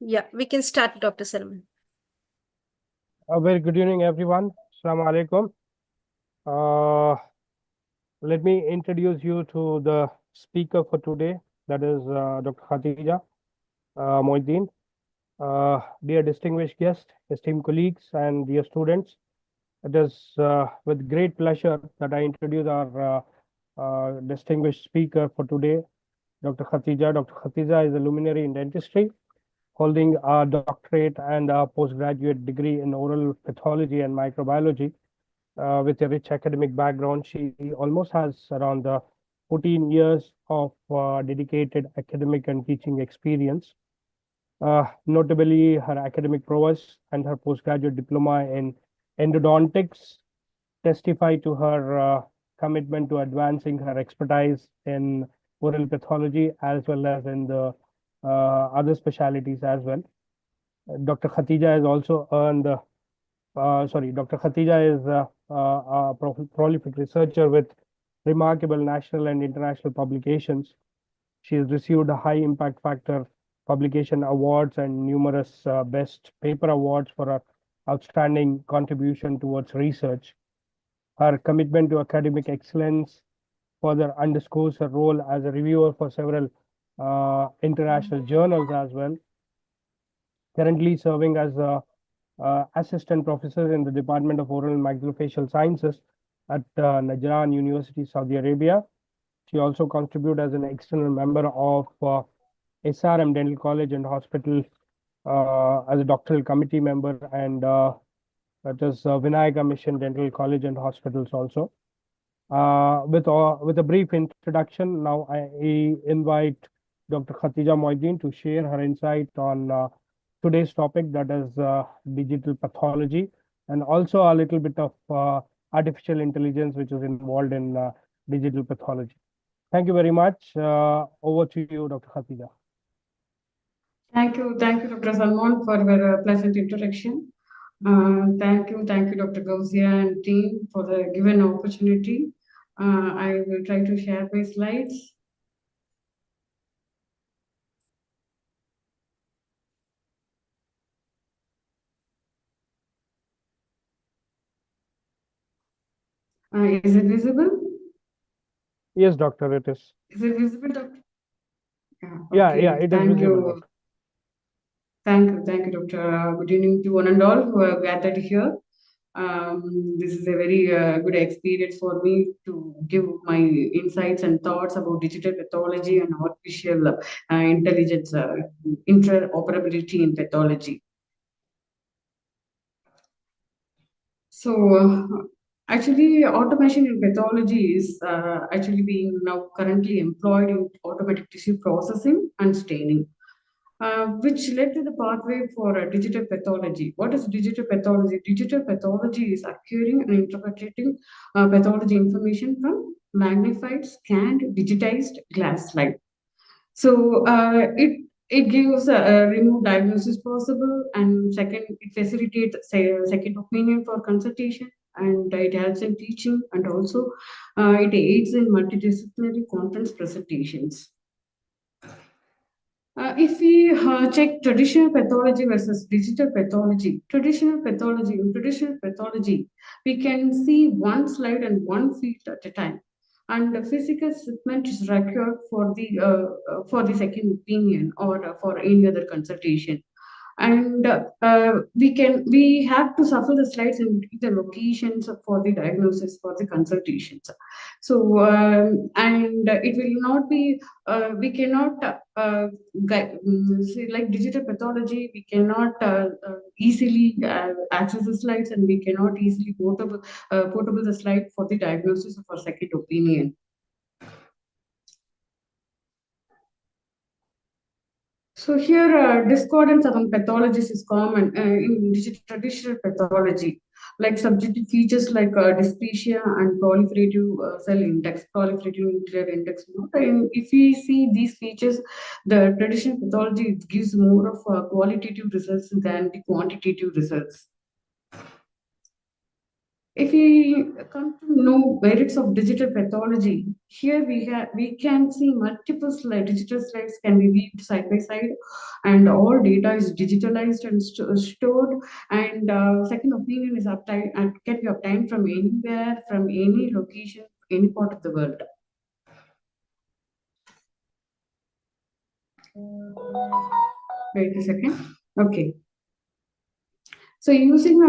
Yeah, we can start, Dr. Salman. A very good evening, everyone. Assalamu alaikum. Uh, Let me introduce you to the speaker for today, that is Dr. Khatija Moiddin. Dear distinguished guests, esteemed colleagues, and dear students, it is with great pleasure that I introduce our distinguished speaker for today, Dr. Khatija. Dr. Khatija is a luminary in dentistry, holding a doctorate and a postgraduate degree in oral pathology and microbiology. With a rich academic background, she almost has around 14 years of dedicated academic and teaching experience. Notably, her academic prowess and her postgraduate diploma in endodontics testify to her commitment to advancing her expertise in oral pathology as well as in the other specialties as well. Dr. Khatija has also earned Dr. Khatija is a prolific researcher with remarkable national and international publications. She has received a high impact factor publication awards and numerous best paper awards for her outstanding contribution towards research. Her commitment to academic excellence further underscores her role as a reviewer for several international journals as well, currently serving as a assistant professor in the Department of Oral and Maxillofacial Sciences at Najran University, Saudi Arabia. She also contributed as an external member of SRM Dental College and Hospital as a doctoral committee member, and that is Vinayaka Mission Dental College and Hospitals also. With a brief introduction, now I invite Dr. Khatija Moiddin to share her insight on today's topic, that is digital pathology, and also a little bit of artificial intelligence, which is involved in digital pathology. Thank you very much. Over to you, Dr. Khatija. Thank you, Dr. Salman, for your pleasant introduction. Thank you, Dr. Gauzia and team for the given opportunity. I will try to share my slides. Is it visible? Yes, doctor, it is. Is it visible, doctor? Yeah, okay. yeah, it is Thank visible, you. doctor. Thank you, doctor. Good evening to one and all who have gathered here. This is a very good experience for me to give my insights and thoughts about digital pathology and artificial intelligence, interoperability in pathology. So, actually, automation in pathology is actually being now currently employed in automatic tissue processing and staining. Which led to the pathway for digital pathology. What is digital pathology? Digital pathology is acquiring and interpreting pathology information from magnified, scanned, digitized glass slide. So it gives a remote diagnosis possible, and second, it facilitates say, a second opinion for consultation, and it helps in teaching, and also it aids in multidisciplinary conference presentations. If we check traditional pathology versus digital pathology, in traditional pathology, we can see one slide and one field at a time, and the physical shipment is required for the second opinion or for any other consultation. And we have to shuffle the slides and the locations for the diagnosis for the consultations. So and it will not be we cannot see, like digital pathology, we cannot easily access the slides, and we cannot easily portable the slide for the diagnosis of a second opinion. So here, discordance among pathologists is common in traditional pathology, like subjective features like dysplasia and proliferative cell index, proliferative nuclear index. And if we see these features, the traditional pathology gives more of qualitative results than the quantitative results. If we come to know merits of digital pathology, here we can see multiple digital slides can be viewed side by side, and all data is digitalized and stored. And second opinion is obtained and can be obtained from anywhere, from any location, any part of the world. Wait a second. Okay. So using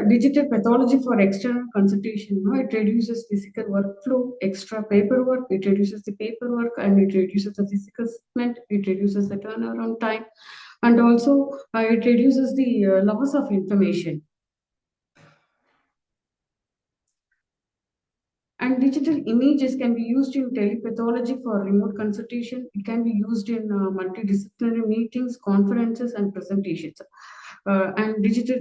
digital pathology for external consultation, it reduces physical workflow, extra paperwork, it reduces the paperwork, and it reduces the physical segment, it reduces the turnaround time, and also it reduces the loss of information. And digital images can be used in telepathology for remote consultation. It can be used in multidisciplinary meetings, conferences, and presentations. And digital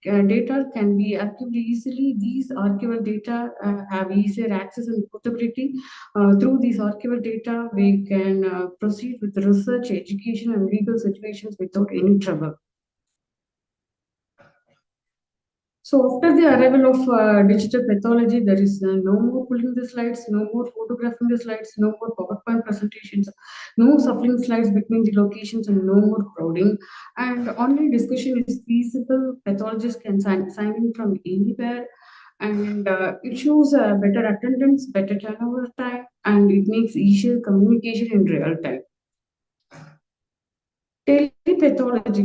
data can be archived easily. These archival data have easier access and portability. Through these archival data, we can proceed with research, education, and legal situations without any trouble. So after the arrival of digital pathology, there is no more pulling the slides, no more photographing the slides, no more PowerPoint presentations, no shuffling slides between the locations, and no more crowding. And online discussion is feasible. Pathologists can sign in from anywhere, and it shows better attendance, better turnover time, and it makes easier communication in real time. Telepathology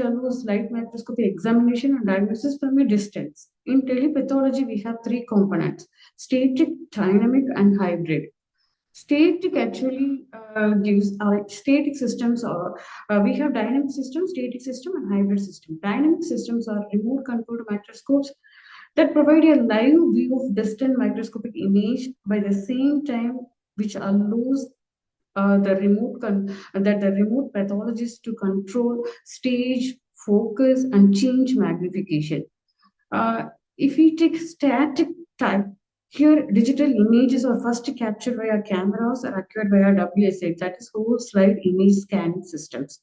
allows light microscopy examination and diagnosis from a distance. In telepathology, we have three components: static, dynamic, and hybrid. Static actually gives static systems, or we have dynamic system, static system, and hybrid system. Dynamic systems are remote controlled microscopes that provide a live view of distant microscopic image by the same time, which allows the remote pathologist to control stage, focus, and change magnification. If we take static type, here digital images are first captured via cameras or acquired via WSA, that is whole slide image scanning systems.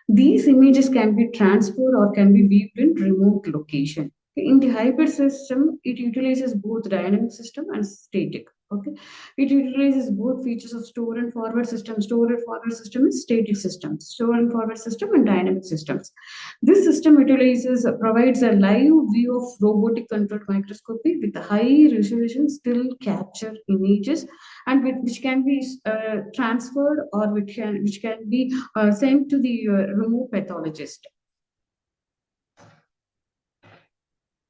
These images can be transferred or can be viewed in remote location. In the hybrid system, it utilizes both dynamic system and static. Okay, it utilizes both features of store and forward system. Store and forward system is static system. Store and forward system and dynamic systems. This system provides a live view of robotic controlled microscopy with high resolution still capture images, and which can be transferred, or which can be sent to the remote pathologist.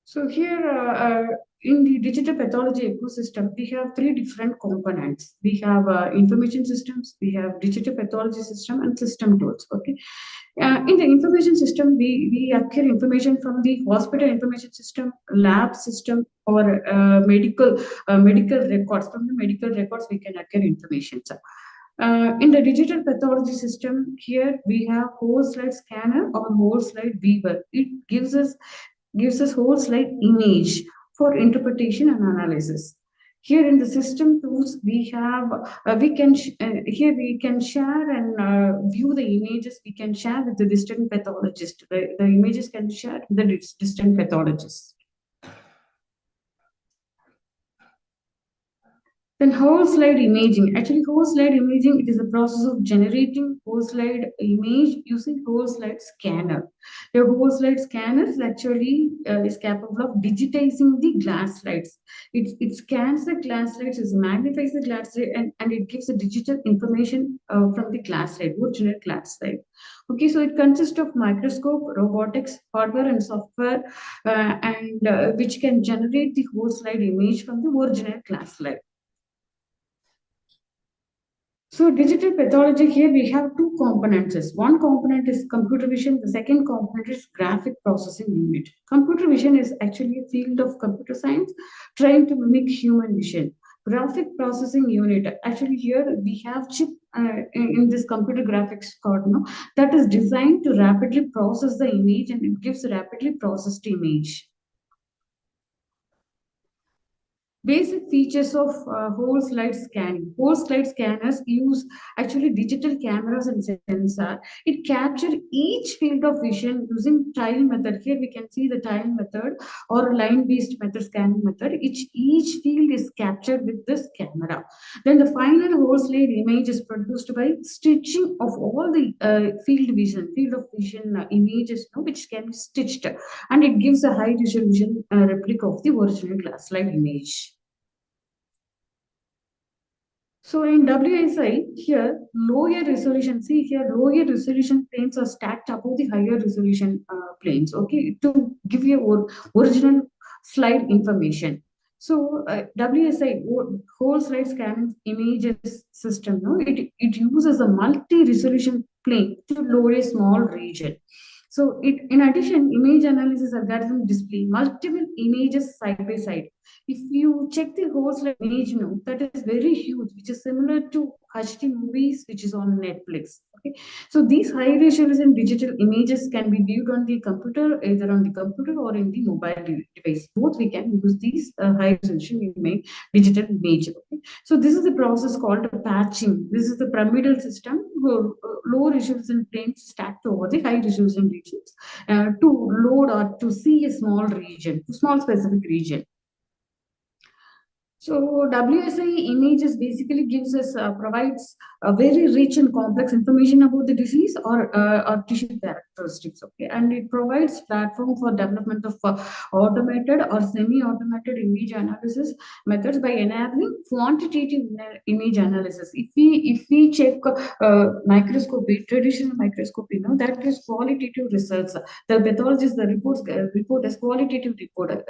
So here, in the digital pathology ecosystem, we have three different components. We have information systems, we have digital pathology system, and system tools. Okay, in the information system, we acquire information from the hospital information system, lab system, or medical records. From the medical records, we can acquire information. In the digital pathology system, here we have whole slide scanner or whole slide viewer. It gives us whole slide image for interpretation and analysis. Here in the system tools, we have here we can share and view the images. We can share with the distant pathologist. The images can be shared with the distant pathologist. Then whole slide imaging. Actually, whole slide imaging, it is a process of generating whole slide image using whole slide scanner. The whole slide scanner is actually is capable of digitizing the glass slides. It scans the glass slides, it magnifies the glass slide, and it gives the digital information from the glass slide, original glass slide. Okay, so it consists of microscope, robotics, hardware, and software, and which can generate the whole slide image from the original glass slide. So digital pathology, here we have two components. One component is computer vision. The second component is graphic processing unit. Computer vision is actually a field of computer science trying to mimic human vision. Graphic processing unit, actually here we have chip in this computer graphics card, that is designed to rapidly process the image, and it gives a rapidly processed image. Basic features of whole slide scanning. Whole slide scanners use actually digital cameras and sensor. It captures each field of vision using tile method. Here we can see the tile method or line-based method scanning method. Each field is captured with this camera. Then the final whole slide image is produced by stitching of all the field of vision images, which can be stitched, and it gives a high resolution replica of the original glass slide image. So in WSI, here lower resolution, see here lower resolution planes are stacked above the higher resolution planes, okay, to give you original slide information. So WSI, whole slide scanning images system, it uses a multi-resolution plane to load a small region. So in addition, image analysis algorithm display multiple images side by side. If you check the whole slide image, that is very huge, which is similar to HD movies, which is on Netflix. Okay, so these high resolution digital images can be viewed on the computer, either on the computer or in the mobile device. Both we can use these high resolution image, digital image. Okay? So this is the process called patching. This is the pyramidal system where low resolution planes stacked over the high resolution regions to load or to see a small region, small specific region. So WSI images basically gives us provides a very rich and complex information about the disease or tissue characteristics. Okay, and it provides platform for development of automated or semi-automated image analysis methods by enabling quantitative image analysis. If we check microscopy, traditional microscopy, that is qualitative results. The pathologist the report as qualitative report.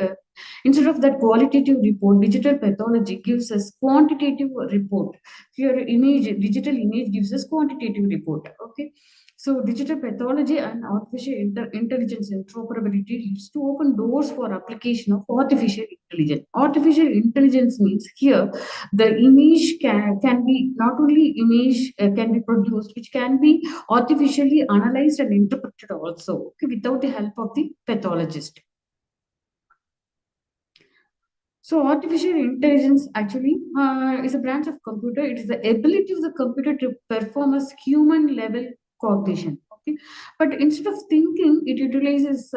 Instead of that qualitative report, digital pathology gives us quantitative report. Here, digital image gives us quantitative report. Okay. So digital pathology and artificial intelligence interoperability leads to open doors for application of artificial intelligence. Artificial intelligence means here the image can be not only image can be produced, which can be artificially analyzed and interpreted also, okay, without the help of the pathologist. So artificial intelligence actually is a branch of computer. It is the ability of the computer to perform a human level cognition. Okay, but instead of thinking, it utilizes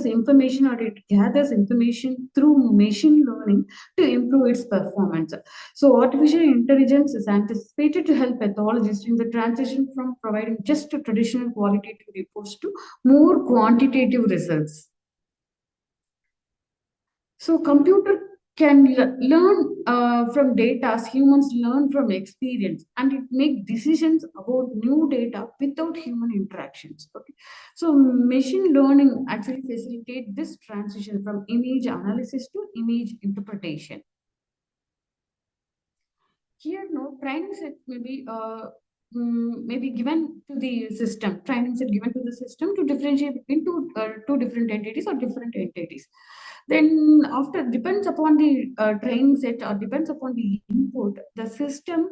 information, or it gathers information through machine learning to improve its performance. So artificial intelligence is anticipated to help pathologists in the transition from providing just traditional qualitative reports to more quantitative results. So computer can learn from data as humans learn from experience, and it make decisions about new data without human interactions. Okay, so machine learning actually facilitate this transition from image analysis to image interpretation. Here, no training set maybe given to the system. Training set given to the system to differentiate between two different entities or different entities. Then after depends upon the training set or depends upon the input, the system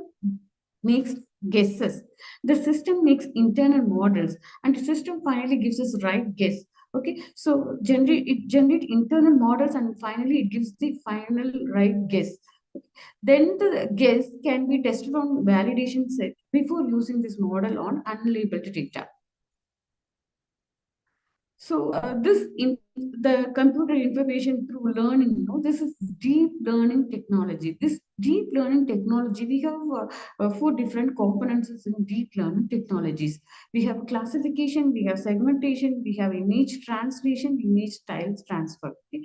makes guesses. The system makes internal models, and the system finally gives us right guess. Okay, so generate internal models, and finally it gives the final right guess. Then the guess can be tested on validation set before using this model on unlabeled data. So the computer information through learning, this is deep learning technology. This deep learning technology, we have 4 different components in deep learning technologies. We have classification, we have segmentation, we have image translation, image styles transfer. Okay?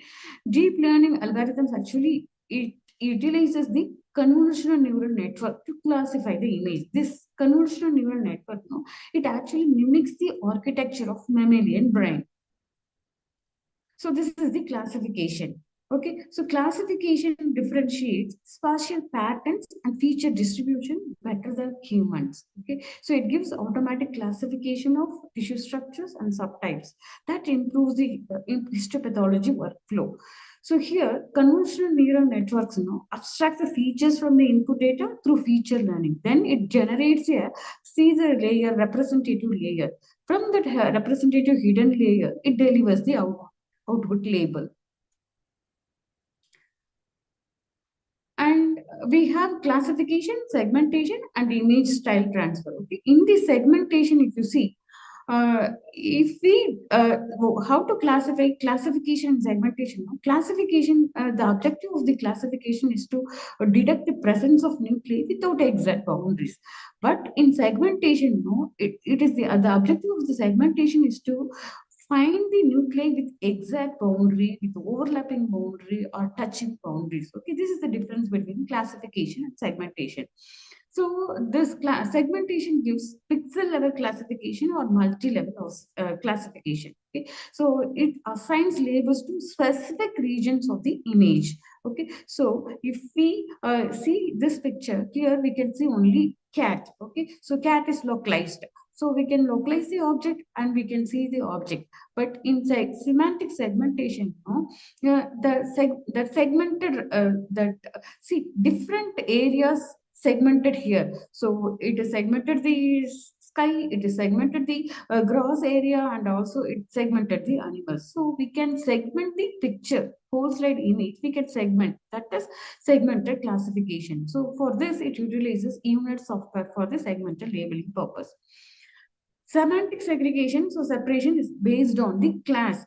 Deep learning algorithms actually it utilizes the convolutional neural network to classify the image. This convolutional neural network, it actually mimics the architecture of mammalian brain. So this is the classification. Okay, so classification differentiates spatial patterns and feature distribution better than humans. Okay, so it gives automatic classification of tissue structures and subtypes that improves the histopathology workflow. So here, convolutional neural networks, abstract the features from the input data through feature learning. Then it generates a Caesar layer, representative layer. From that representative hidden layer, it delivers the output label. we have classification, segmentation, and image style transfer. Okay, in the segmentation, if you see, if we how to classify classification and segmentation. No? Classification, the objective of the classification is to detect the presence of nuclei without exact boundaries. But in segmentation, no, it is the objective of the segmentation is to find the nuclei with exact boundary, with overlapping boundary or touching boundaries. Okay, this is the difference between classification and segmentation. So this segmentation gives pixel level classification or multi-level classification. Okay, so it assigns labels to specific regions of the image. Okay, so if we see this picture here, we can see only cat. Okay, so cat is localized. So we can localize the object and we can see the object. But in semantic segmentation, no, the segmented see different areas segmented here. So it is segmented the sky, it is segmented the gross area, and also it segmented the animals. So we can segment the picture, whole slide image, we can segment. That is segmented classification. So for this, it utilizes unit software for the segmented labeling purpose. Semantic segregation, so separation is based on the class.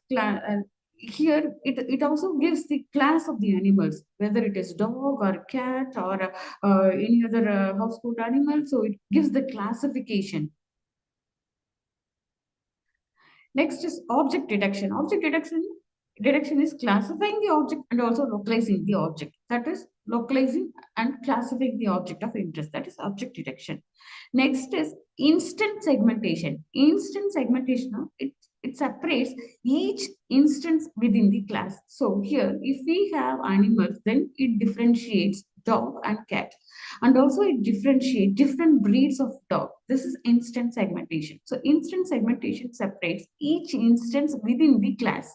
Here, it also gives the class of the animals, whether it is dog or cat or any other household animal. So it gives the classification. Next is object detection. Object detection is classifying the object and also localizing the object. That is localizing and classifying the object of interest. That is object detection. Next is instant segmentation. Instant segmentation, it separates each instance within the class. So here, if we have animals, then it differentiates dog and cat. And also it differentiates different breeds of dog. This is instant segmentation. So instant segmentation separates each instance within the class.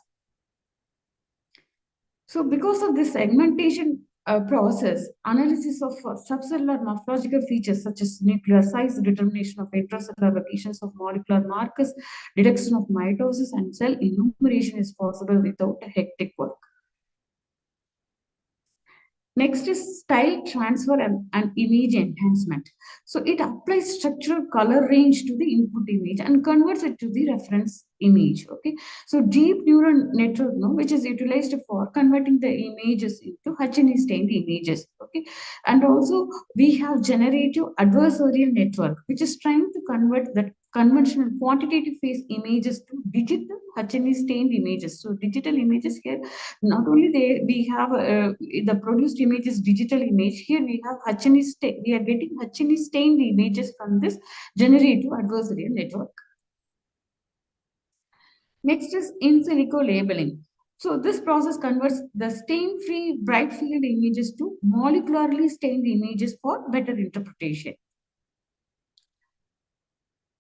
So because of this segmentation process, analysis of subcellular morphological features such as nuclear size, determination of intracellular locations of molecular markers, detection of mitosis, and cell enumeration is possible without a hectic work. Next is style transfer and image enhancement. So it applies structural color range to the input image and converts it to the reference image. Okay, so deep neural network, no, which is utilized for converting the images into H&E stained images. Okay, and also we have generative adversarial network, which is trying to convert that conventional quantitative phase images to digital H&E stained images. So digital images here, not only we have the produced image is digital image. Here we have H&E we are getting H&E stained images from this generative adversarial network. Next is in silico labeling. So this process converts the stain-free bright field images to molecularly stained images for better interpretation.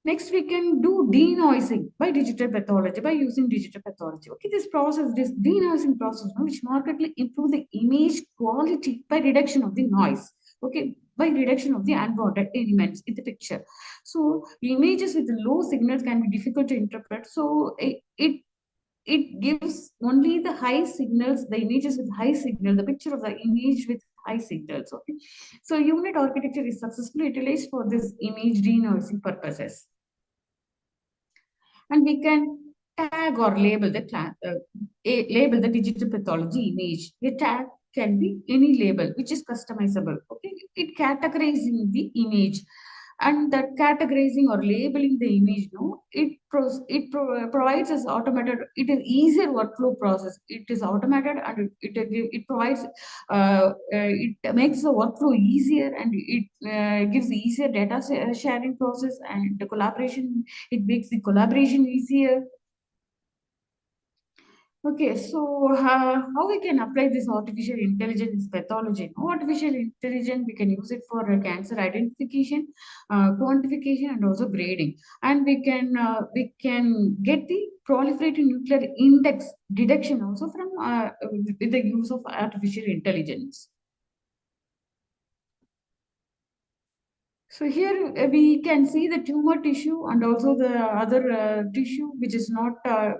Next, we can do denoising by digital pathology, by using digital pathology. Okay, this denoising process, which markedly improve the image quality by reduction of the noise. Okay, by reduction of the unwanted elements in the picture. So images with low signals can be difficult to interpret. So it gives only the high signals, the images with high signal, the picture of the image with high signals. Okay, so unit architecture is successfully utilized for this image denoising purposes. And we can tag or label the digital pathology image. The tag can be any label which is customizable. Okay, it categorizing the image, and that categorizing or labeling the image, no, provides us automated. It is easier workflow process. It is automated and it provides it makes the workflow easier, and it gives easier data sharing process and the collaboration. It makes the collaboration easier. Okay, so how we can apply this artificial intelligence in pathology? Artificial intelligence, we can use it for cancer identification, quantification, and also grading. And we can get the proliferating nuclear index detection also from with the use of artificial intelligence. So here we can see the tumor tissue and also the other tissue which is not a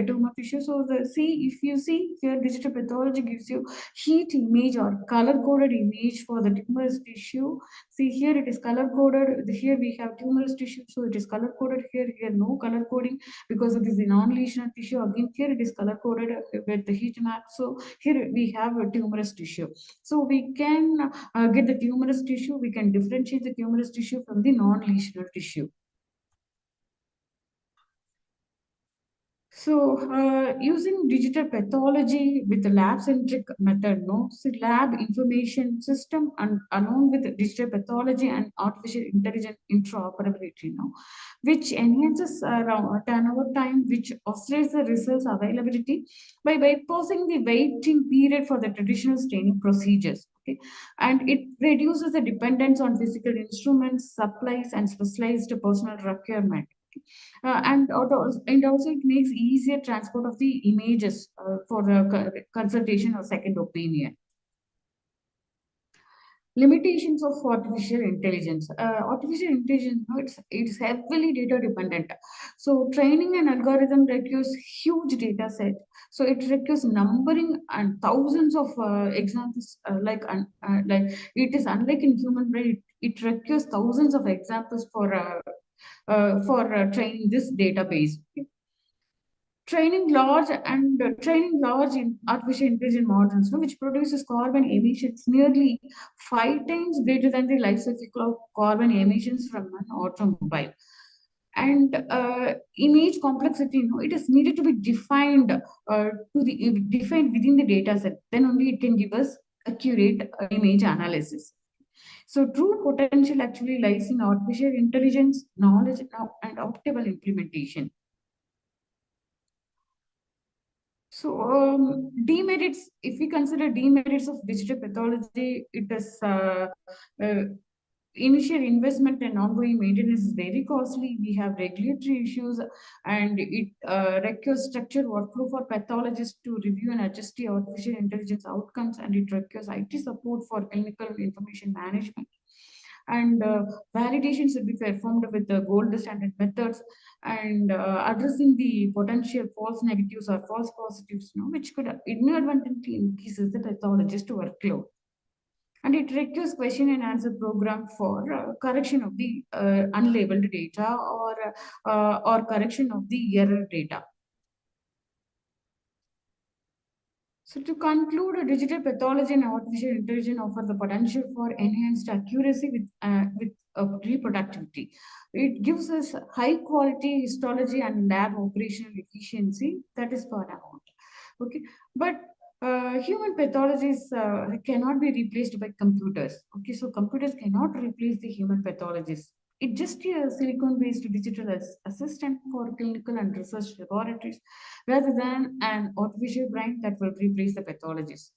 tumor tissue. So if you see here, digital pathology gives you heat image or color coded image for the tumorous tissue. See here it is color coded. Here we have tumorous tissue, so it is color coded. Here no color coding because it is a non-lesional tissue. Again here it is color coded with the heat map. So here we have a tumorous tissue. So we can get the tumorous tissue, we can differentiate the tumorous tissue from the non-lesional tissue. So, using digital pathology with the lab-centric method, no, so lab information system and along with digital pathology and artificial intelligence interoperability, no, which enhances turnover time, which accelerates the results availability by bypassing the waiting period for the traditional staining procedures. Okay, and it reduces the dependence on physical instruments, supplies, and specialized personal requirement. And also it makes easier transport of the images for the consultation or second opinion. Limitations of artificial intelligence. Artificial intelligence, no, it's heavily data dependent. So training an algorithm requires huge data set. So it requires numbering and thousands of examples. Like it is unlike in human brain. It requires thousands of examples for training this database. Training large in artificial intelligence models, no, which produces carbon emissions nearly 5 times greater than the life cycle of carbon emissions from an automobile. And image complexity, no, it is needed to be defined defined within the data set. Then only it can give us accurate image analysis. So true potential actually lies in artificial intelligence, knowledge, and optimal implementation. So demerits, if we consider demerits of digital pathology, it is uh, initial investment and ongoing maintenance is very costly. We have regulatory issues, and it requires structured workflow for pathologists to review and adjust the artificial intelligence outcomes, and it requires IT support for clinical information management. And validation should be performed with the gold standard methods, and addressing the potential false negatives or false positives, which could inadvertently increases the pathologist workload. And it requires question and answer program for correction of the unlabeled data or correction of the error data. So to conclude, digital pathology and artificial intelligence offer the potential for enhanced accuracy with reproductivity. It gives us high quality histology and lab operational efficiency. That is paramount. Okay, but human pathologies cannot be replaced by computers. Okay, so computers cannot replace the human pathologists. It's just a silicon-based digital assistant for clinical and research laboratories rather than an artificial brain that will replace the pathologist.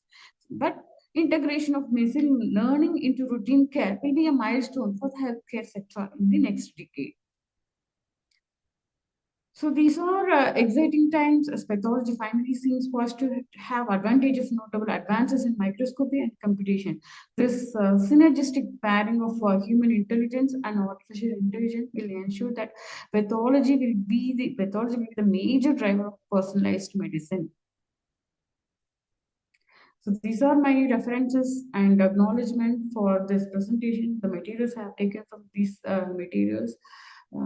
But integration of machine learning into routine care will be a milestone for the healthcare sector in the next decade. So these are exciting times as pathology finally seems poised to have advantages, notable advances in microscopy and computation. This synergistic pairing of human intelligence and artificial intelligence will ensure that pathology will be the major driver of personalized medicine. So these are my references and acknowledgement for this presentation. The materials I have taken from these materials.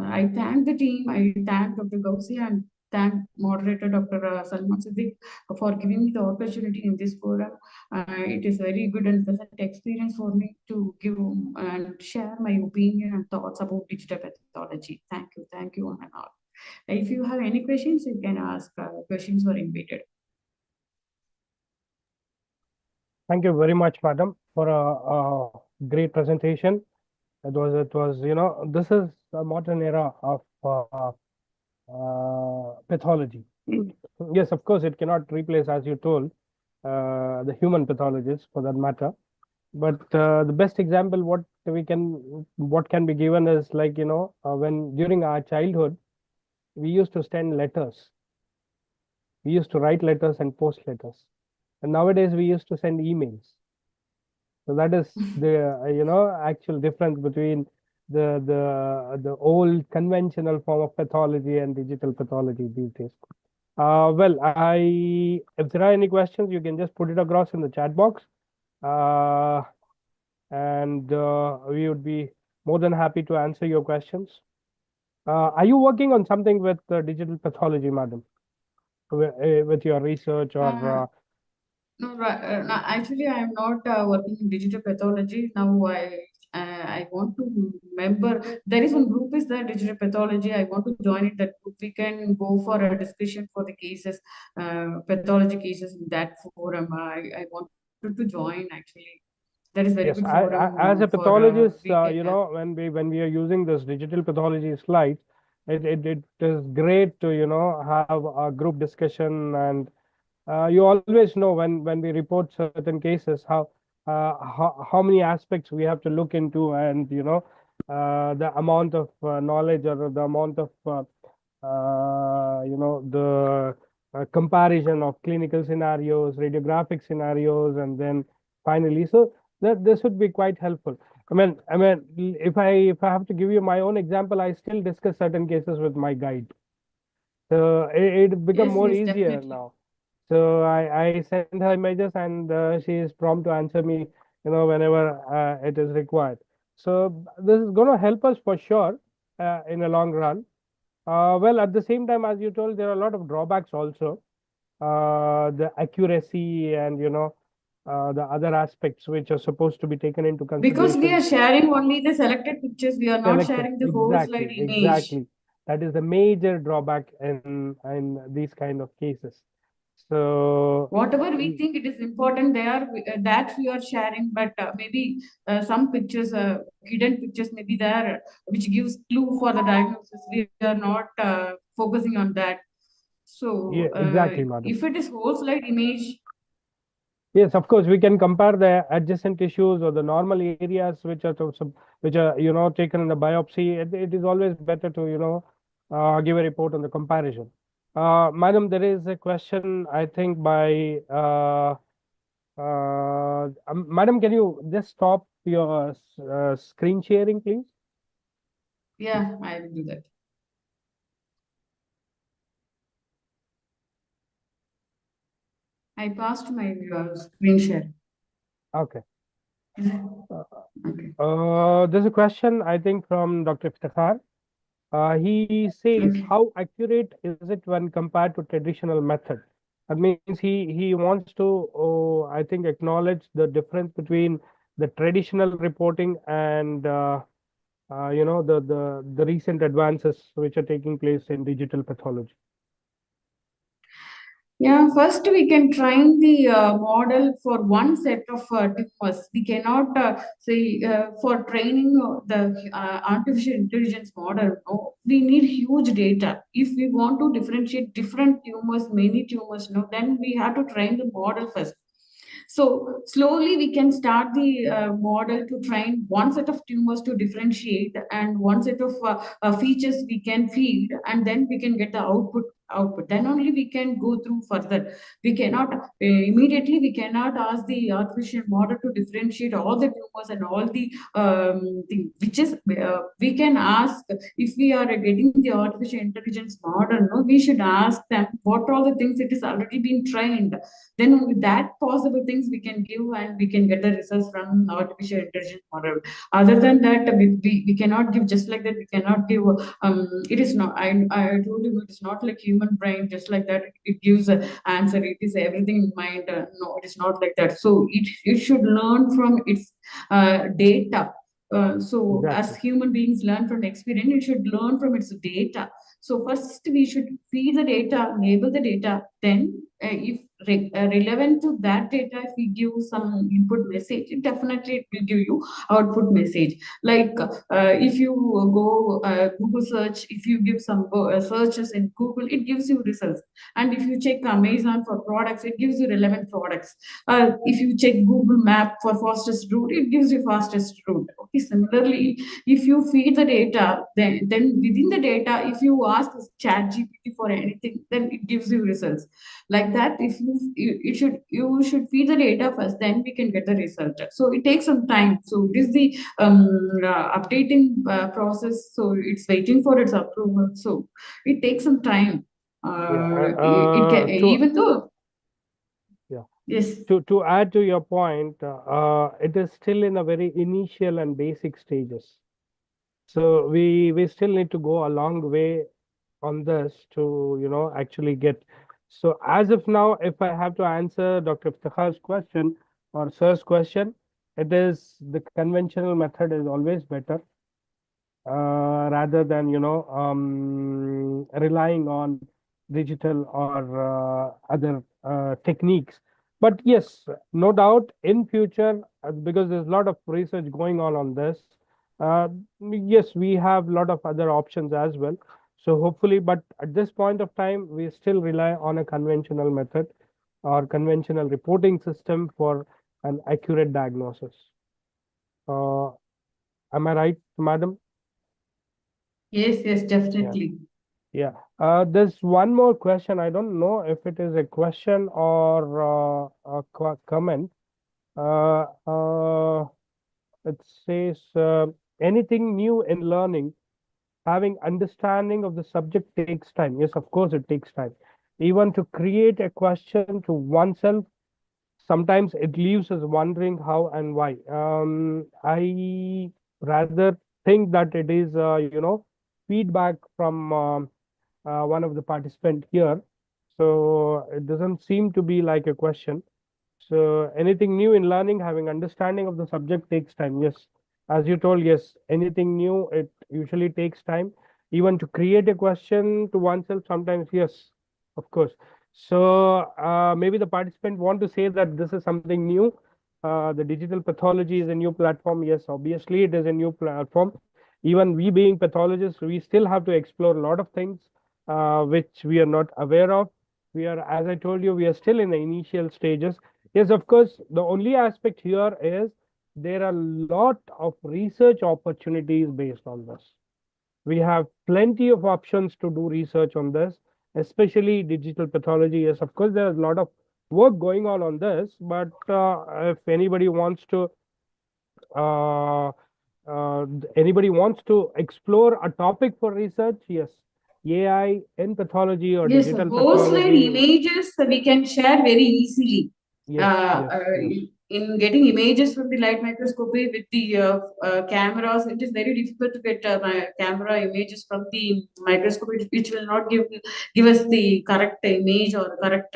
I thank the team. I thank Dr. Gausi and thank moderator Dr. Salman Siddiq for giving me the opportunity in this forum. It is very good and pleasant experience for me to give and share my opinion and thoughts about digital pathology. Thank you one and all. If you have any questions, you can ask. Questions were invited. Thank you very much, madam, for a great presentation. It was, this is a modern era of pathology. Yes, of course, it cannot replace, as you told, the human pathologist for that matter. But the best example what can be given is like, when during our childhood, we used to send letters. We used to write letters and post letters. And nowadays we used to send emails. So that is the actual difference between the old conventional form of pathology and digital pathology these days. Well, if there are any questions, you can just put it across in the chat box, and we would be more than happy to answer your questions. Are you working on something with digital pathology, madam, with your research or? Uh, No, no, actually, I am not working in digital pathology. Now, I want to member. There is one group is the digital pathology. I want to join it. That group. We can go for a discussion for the cases, pathology cases in that forum. I wanted to join actually. That is very good Yes, forum as a for pathologist, we can. when we are using this digital pathology slides, it is great to have a group discussion, and you always know when we report certain cases how many aspects we have to look into, and the amount of knowledge or the amount of the comparison of clinical scenarios, radiographic scenarios, and then finally, so that this would be quite helpful. I mean, if I have to give you my own example, I still discuss certain cases with my guide. So it become Yes, more yes, easier definitely. now. So I send her images, and she is prompt to answer me, whenever it is required. So this is going to help us for sure in a long run. Well, at the same time, as you told, there are a lot of drawbacks also. The accuracy and the other aspects which are supposed to be taken into Because we consideration. are sharing only the selected pictures, we are not Selected, sharing the whole slide exactly, image. exactly. That is the major drawback in these kind of cases. So Whatever we think it is important, they are that we are sharing, but maybe some pictures, hidden pictures may be there, which gives clue for the diagnosis. We are not focusing on that. So yeah, exactly, madam. if it is whole slide image, Yes, of course, we can compare the adjacent tissues or the normal areas which are which are taken in the biopsy. It is always better to give a report on the comparison. Madam, there is a question I think by madam. Can you just stop your screen sharing, please? yeah, I will do that. I passed my screen share. Okay. Is it? Uh, Okay. there's a question I think from Dr. Iftikhar. He says, Okay. how accurate is it when compared to traditional method? That means he wants to, I think, acknowledge the difference between the traditional reporting and the recent advances which are taking place in digital pathology. Yeah, first we can train the model for one set of tumors. We cannot say for training the artificial intelligence model. No, we need huge data. If we want to differentiate different tumors, many tumors, no, then we have to train the model first. So slowly we can start the model to train one set of tumors to differentiate and one set of features we can feed, and then we can get the output. Then only we can go through further. We cannot immediately we cannot ask the artificial model to differentiate all the tumors and all the which is we can ask if we are getting the artificial intelligence model. No, we should ask them what are the things it is already been trained, then with that possible things we can give and we can get the results from artificial intelligence model. Other than that, we cannot give just like that. We cannot give. It is not. I told you it is not like human brain. Just like that, it gives an answer. It is everything in mind. No, it is not like that. So it should learn from its data. So as Exactly. human beings learn from experience, it should learn from its data. So first we should feed the data, enable the data. Then, if relevant to that data, if we give some input message, it definitely it will give you output message. Like if you go Google search, if you give some searches in Google, it gives you results. And if you check Amazon for products, it gives you relevant products. If you check Google Map for fastest route, it gives you fastest route. Okay, similarly, if you feed the data, then within the data, if you ask chat GPT for anything, then it gives you results. Like that, if you you should feed the data first, then we can get the result. So it takes some time. So it is the updating process. So it's waiting for its approval. So it takes some time. Yeah. It can, even though, Yeah. yes. To add to your point, it is still in a very initial and basic stages. So we still need to go a long way on this to actually get. So as of now, if I have to answer Dr. Iftikhar's question or sir's question, it is the conventional method is always better rather than relying on digital or other techniques. But yes, no doubt in future, because there's a lot of research going on this, uh, yes, we have a lot of other options as well. So hopefully, but at this point of time, we still rely on a conventional method or conventional reporting system for an accurate diagnosis. uh, am I right, madam? Yes, Yeah. definitely. Yeah, there's one more question. I don't know if it is a question or a comment. Uh, uh, it says, anything new in learning, having understanding of the subject takes time. Yes, of course, it takes time. Even to create a question to oneself, sometimes it leaves us wondering how and why. I rather think that it is, feedback from one of the participant here. So it doesn't seem to be like a question. So anything new in learning, having understanding of the subject takes time. Yes, as you told, yes, anything new, it usually takes time. Even to create a question to oneself, sometimes, yes, of course. So maybe the participant want to say that this is something new. The digital pathology is a new platform. Yes, obviously it is a new platform. Even we being pathologists, we still have to explore a lot of things which we are not aware of. We are, as I told you, we are still in the initial stages. Yes, of course, the only aspect here is there are a lot of research opportunities based on this. We have plenty of options to do research on this, especially digital pathology. Yes, of course, there's a lot of work going on this, but if uh, anybody wants to explore a topic for research, yes, AI in pathology or Yes, digital whole slide pathology. images we can share very easily. Yes, yes, yes. In getting images from the light microscopy with the cameras, it is very difficult to get my camera images from the microscopy, which will not give us the correct image or correct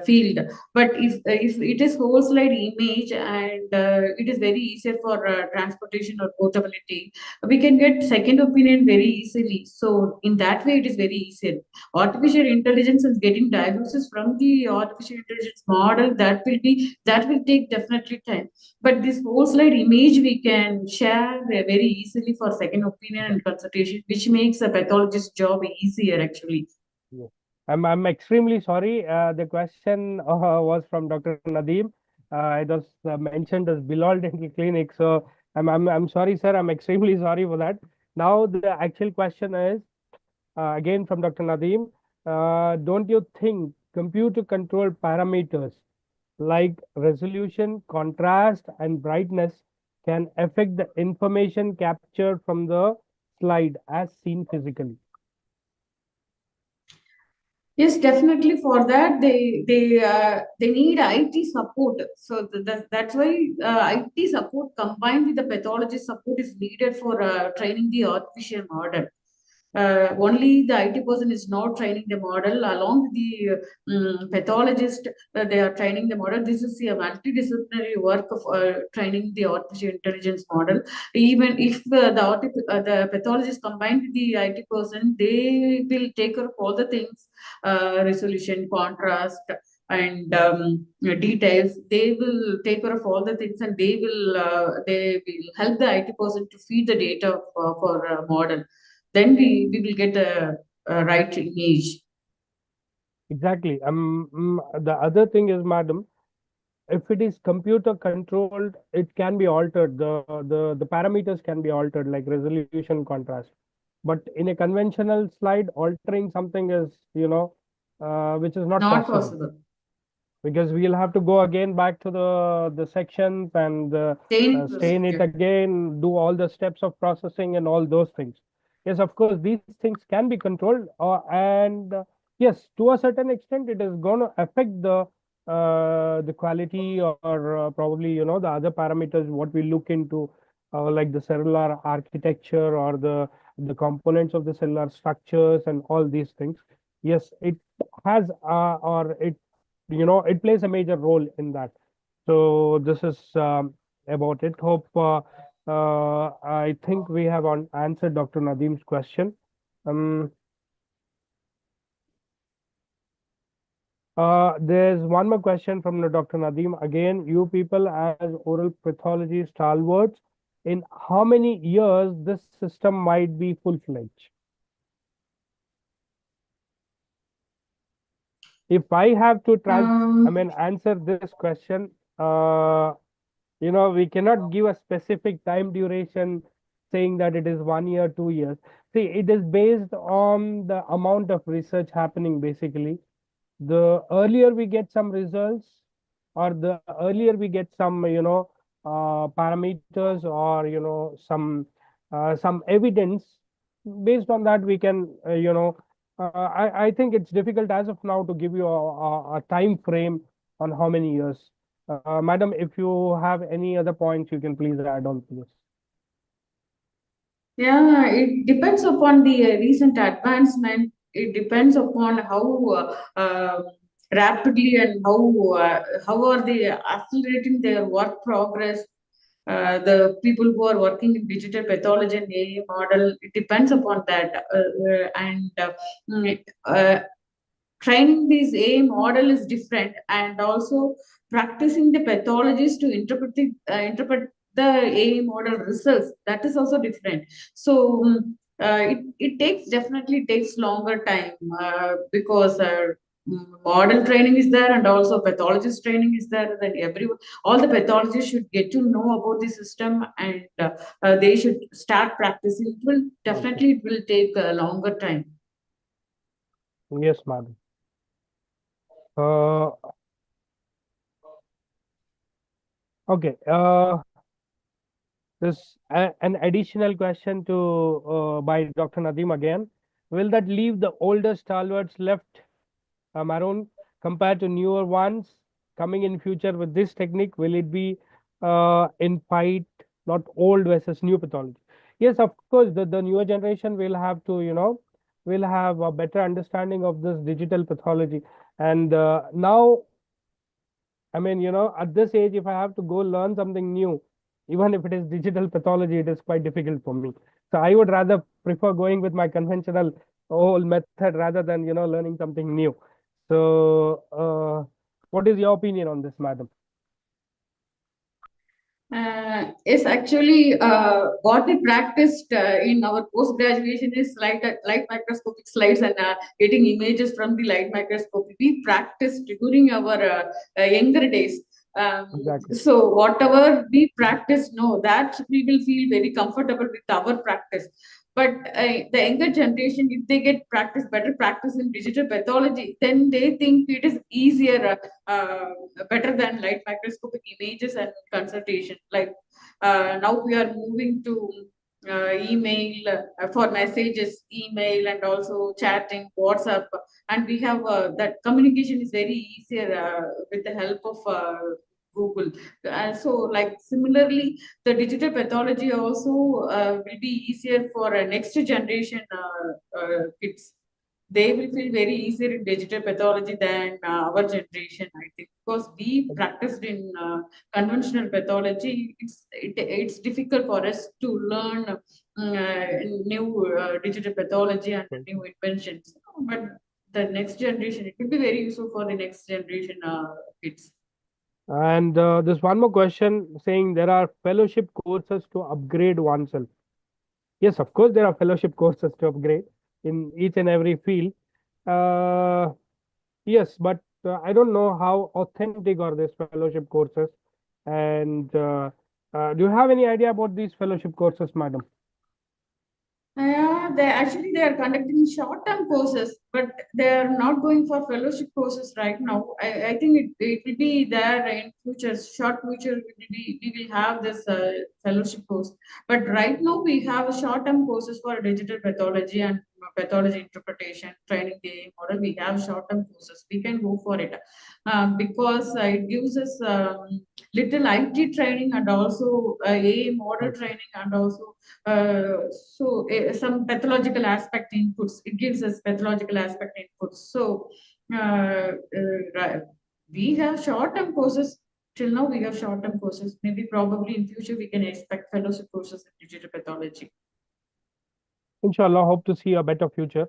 field. But if it is whole slide image and it is very easier for transportation or portability, we can get second opinion very easily. So in that way, it is very easy. Artificial intelligence is getting diagnosis from the artificial intelligence model. That will take definitely time. But this whole slide image we can share very easily for second opinion and consultation, which makes a pathologist's job easier actually. Yeah. I'm extremely sorry. The question was from Dr. Nadeem. It was mentioned as Bilal Dental Clinic. So I'm sorry, sir. I'm extremely sorry for that. Now the actual question is again from Dr. Nadeem. Don't you think computer controlled parameters like resolution, contrast, and brightness can affect the information captured from the slide as seen physically? Yes, definitely. For that, they need IT support. So that's why IT support combined with the pathology support is needed for training the artificial model. Only the IT person is not training the model along with the pathologist. They are training the model. This is a multidisciplinary work of training the artificial intelligence model. Even if the pathologist combined with the IT person, they will take care of all the things, resolution, contrast, and details. They will take care of all the things, and they will help the IT person to feed the data for a model. Then we will get a right image. Exactly. The other thing is, madam, if it is computer controlled, it can be altered. The parameters can be altered, like resolution, contrast. But in a conventional slide, altering something is, which is not Not possible. possible. Because we'll have to go again back to the sections and Staining stain it procedure. again, do all the steps of processing and all those things. Yes, of course, these things can be controlled, and yes, to a certain extent, it is going to affect the quality or probably the other parameters what we look into, like the cellular architecture or the components of the cellular structures and all these things. Yes, it has or it plays a major role in that. So this is about it. Hope I think we have answered Dr. Nadim's question. Um, there's one more question from Dr. Nadim. Again, you people as oral pathology stalwarts, in how many years this system might be full-fledged? If I have to answer this question, we cannot give a specific time duration saying that it is 1 year, 2 years. See, it is based on the amount of research happening basically. The earlier we get some results or the earlier we get some, parameters or, some evidence, based on that we can, I think it's difficult as of now to give you a time frame on how many years. Madam, if you have any other points, you can please add on to this. Yeah, it depends upon the recent advancement. It depends upon how rapidly and how are they accelerating their work progress. The people who are working in digital pathology and AI model, it depends upon that. And training this AI model is different, and also practicing the pathologies to interpret the AI model results, that is also different. So it definitely takes longer time because model training is there and also pathologist training is there. Then all the pathologists should get to know about the system, and they should start practicing. It will take a longer time. Yes, madam. Uh, okay. There's an additional question to by Dr. Nadim again. Will that leave the older stalwarts left maroon compared to newer ones coming in future with this technique? Will it be in fight, not old versus new pathology? Yes, of course, the newer generation will have to, will have a better understanding of this digital pathology. And now, I mean, at this age, if I have to go learn something new, even if it is digital pathology, it is quite difficult for me. So I would rather prefer going with my conventional old method rather than, learning something new. So, what is your opinion on this, madam? Yes, actually, what we practiced in our post graduation is light microscopic slides and getting images from the light microscopy. We practiced during our younger days. Exactly. So whatever we practice, no, that we will feel very comfortable with our practice. But the younger generation, if they get better practice in digital pathology, then they think it is easier, better than light microscopic images and consultation. Like now we are moving to email for messages, email, and also chatting, WhatsApp, and we have that communication is very easier with the help of Google. So, like similarly, the digital pathology also will be easier for next generation kids. They will feel very easier in digital pathology than our generation, I think, because we practiced in conventional pathology. It's difficult for us to learn new digital pathology and new inventions. But the next generation, it will be very useful for the next generation kids. And there's one more question saying there are fellowship courses to upgrade oneself. Yes, of course, there are fellowship courses to upgrade in each and every field. Uh, yes, but I don't know how authentic are these fellowship courses. And do you have any idea about these fellowship courses, madam? They are conducting short-term courses but they are not going for fellowship courses right now. I think it will be there in future, short future, we will have this fellowship course. But right now we have short-term courses for digital pathology and pathology interpretation, training the model. We have short-term courses. We can go for it because it gives us little IT training and also AI model training and also some pathological aspect inputs. It gives us pathological aspect inputs. So we have short-term courses. Till now, we have short-term courses. Maybe probably in future we can expect fellowship courses in digital pathology. Inshallah, hope to see a better future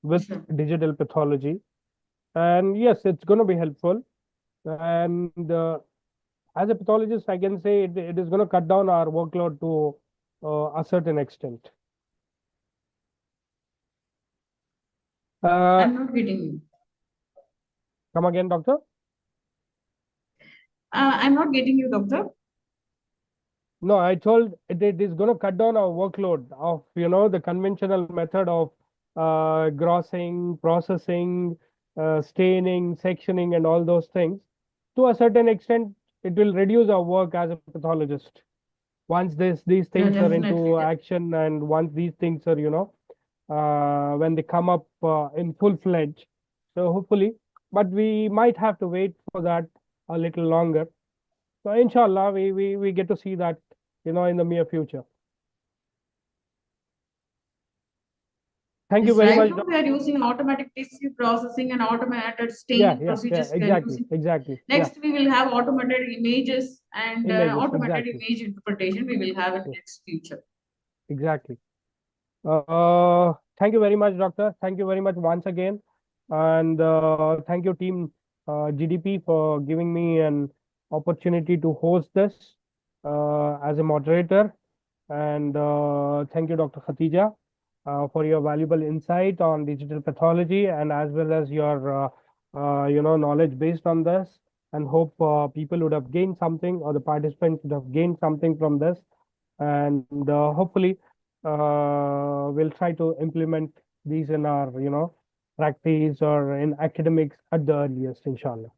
with Sure. digital pathology. And yes, it's going to be helpful. And as a pathologist, I can say it is going to cut down our workload to a certain extent. I'm not getting you. Come again, doctor? I'm not getting you, doctor. No, I told it is going to cut down our workload of, the conventional method of grossing, processing, staining, sectioning, and all those things. To a certain extent, it will reduce our work as a pathologist. Once these Yeah, things are definitely. into action, and once these things are, when they come up in full-fledged. So hopefully, but we might have to wait for that a little longer. So inshallah, we get to see that, in the near future. Thank you Yes, very right much. now we are using automatic tissue processing and automated Yeah, staining yeah, procedures we are exactly, using. exactly. Yeah, Next, we will have automated images and images, automated exactly, image interpretation we will have in yeah, next future. exactly. Thank you very much, doctor. Thank you very much once again, and thank you, team GDP, for giving me an opportunity to host this as a moderator. And thank you, Dr. Khatija, for your valuable insight on digital pathology, and as well as your knowledge based on this. And hope people would have gained something, or the participants would have gained something from this. And hopefully, we'll try to implement these in our practice or in academics at the earliest, inshallah.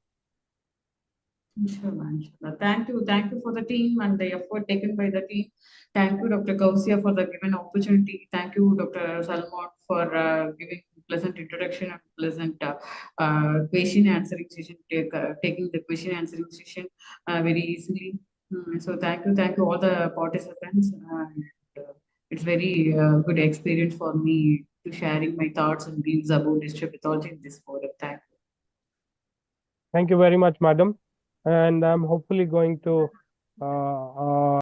Inshallah, inshallah. Thank you for the team and the effort taken by the team. Thank you, Dr. Gausia, for the given opportunity. Thank you, Dr. Salman, for giving pleasant introduction and pleasant question answering session, taking the question answering session very easily. So thank you all the participants. It's very good experience for me to sharing my thoughts and views about digital pathology in this forum. Thank you. Thank you very much, madam. And I'm hopefully going to